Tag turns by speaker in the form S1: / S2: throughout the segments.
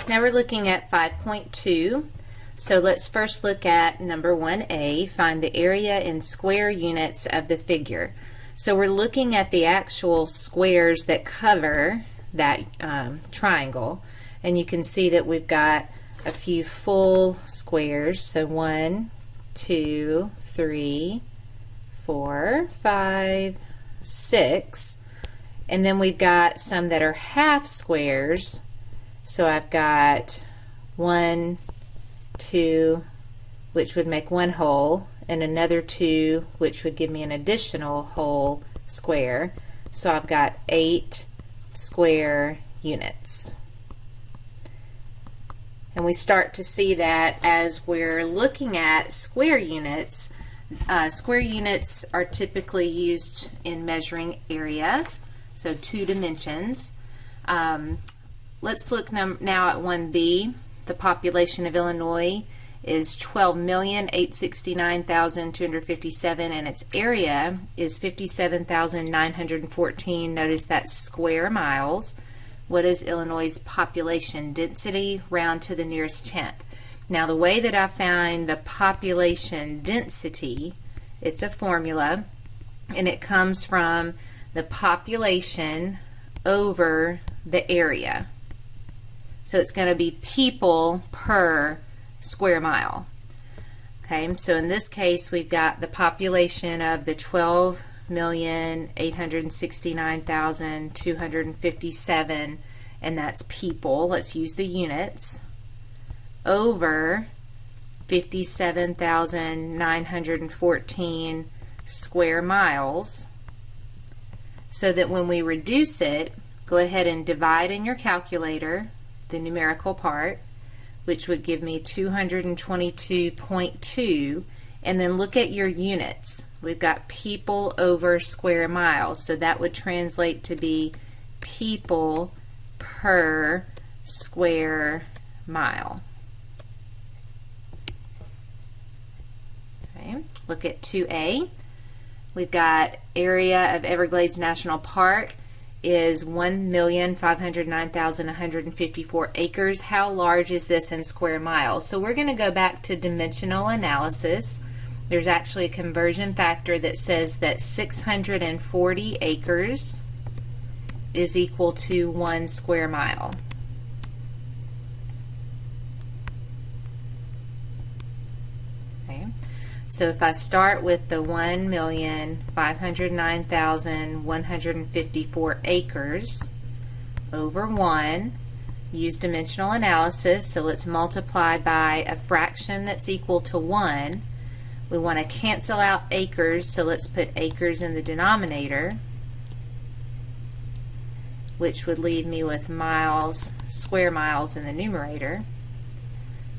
S1: Now we're looking at 5.2. So let's first look at number 1A, find the area in square units of the figure. So we're looking at the actual squares that cover that triangle, and you can see that we've got a few full squares. So 1, 2, 3, 4, 5, 6, and then we've got some that are half squares. So I've got 1, 2, which would make one whole, and another 2, which would give me an additional whole square. So I've got 8 square units. And we start to see that as we're looking at square units. Square units are typically used in measuring area, so 2 dimensions. Let's look now at 1B. The population of Illinois is 12,869,257, and its area is 57,914. Notice that's square miles. What is Illinois' population density? Round to the nearest tenth. Now the way that I find the population density, it's a formula, and it comes from the population over the area. So it's going to be people per square mile. Okay, so in this case we've got the population of the 12,869,257, and that's people. Let's use the units, over 57,914 square miles, so that when we reduce it, go ahead and divide in your calculator the numerical part, which would give me 222.2, and then look at your units. We've got people over square miles, so that would translate to be people per square mile. Okay, look at 2A. We've got area of Everglades National Park is 1,509,154 acres. How large is this in square miles? So we're going to go back to dimensional analysis. There's actually a conversion factor that says that 640 acres is equal to 1 square mile. Okay. So if I start with the 1,509,154 acres over 1, use dimensional analysis, so let's multiply by a fraction that's equal to 1. We want to cancel out acres, so let's put acres in the denominator, which would leave me with miles, square miles in the numerator.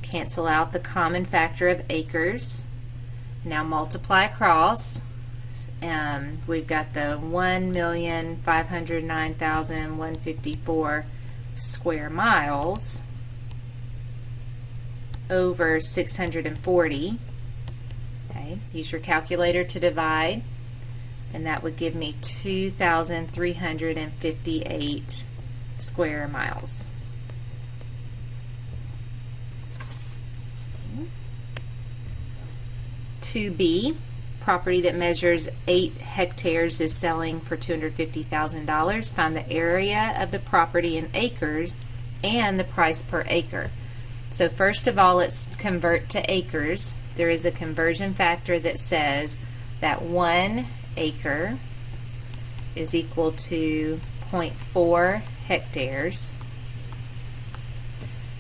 S1: Cancel out the common factor of acres. Now multiply across. We've got the 1,509,154 square miles over 640. Okay, use your calculator to divide, and that would give me 2,358 square miles. 2B, property that measures 8 hectares is selling for $250,000. Find the area of the property in acres and the price per acre. So first of all, let's convert to acres. There is a conversion factor that says that 1 acre is equal to 0.4 hectares.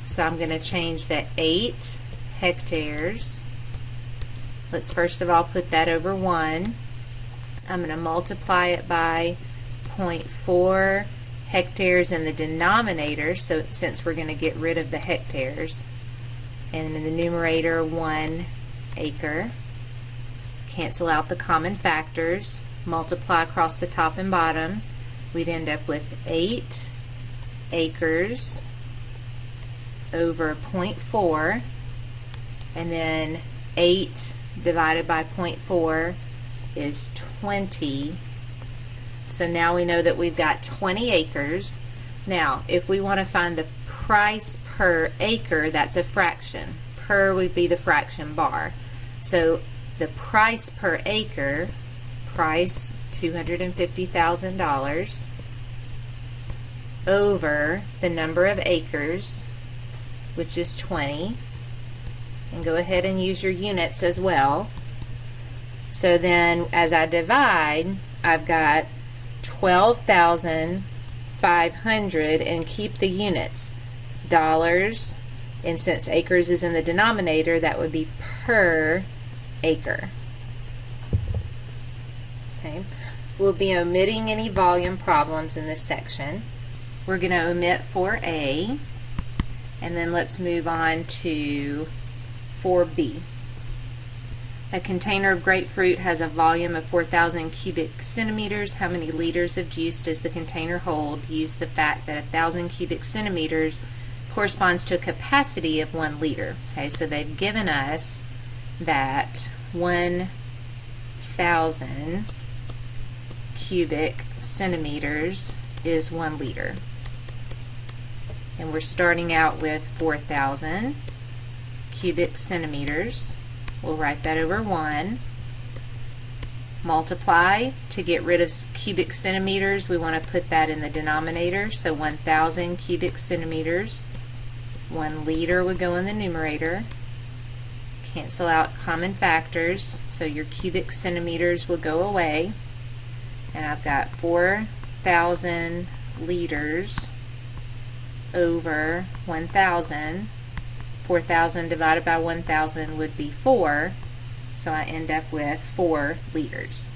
S1: So I'm going to change that 8 hectares. Let's first of all put that over 1. I'm going to multiply it by 0.4 hectares in the denominator, so since we're going to get rid of the hectares, and in the numerator 1 acre. Cancel out the common factors, multiply across the top and bottom. We'd end up with 8 acres over 0.4, and then 8 divided by 0.4 is 20. So now we know that we've got 20 acres. Now, if we want to find the price per acre, that's a fraction. Per would be the fraction bar. So the price per acre, price $250,000 over the number of acres, which is 20. And go ahead and use your units as well. So then as I divide, I've got 12,500 and keep the units. Dollars, and since acres is in the denominator, that would be per acre. Okay. We'll be omitting any volume problems in this section. We're going to omit 4A, and then let's move on to 4B. A container of grapefruit has a volume of 4,000 cubic centimeters. How many liters of juice does the container hold? Use the fact that 1,000 cubic centimeters corresponds to a capacity of 1 liter. Okay, so they've given us that 1,000 cubic centimeters is 1 liter. And we're starting out with 4,000 cubic centimeters. We'll write that over 1. Multiply. To get rid of cubic centimeters, we want to put that in the denominator. So 1,000 cubic centimeters. 1 liter would go in the numerator. Cancel out common factors. So your cubic centimeters will go away. And I've got 4,000 liters over 1,000. 4,000 divided by 1,000 would be 4, so I end up with 4 liters.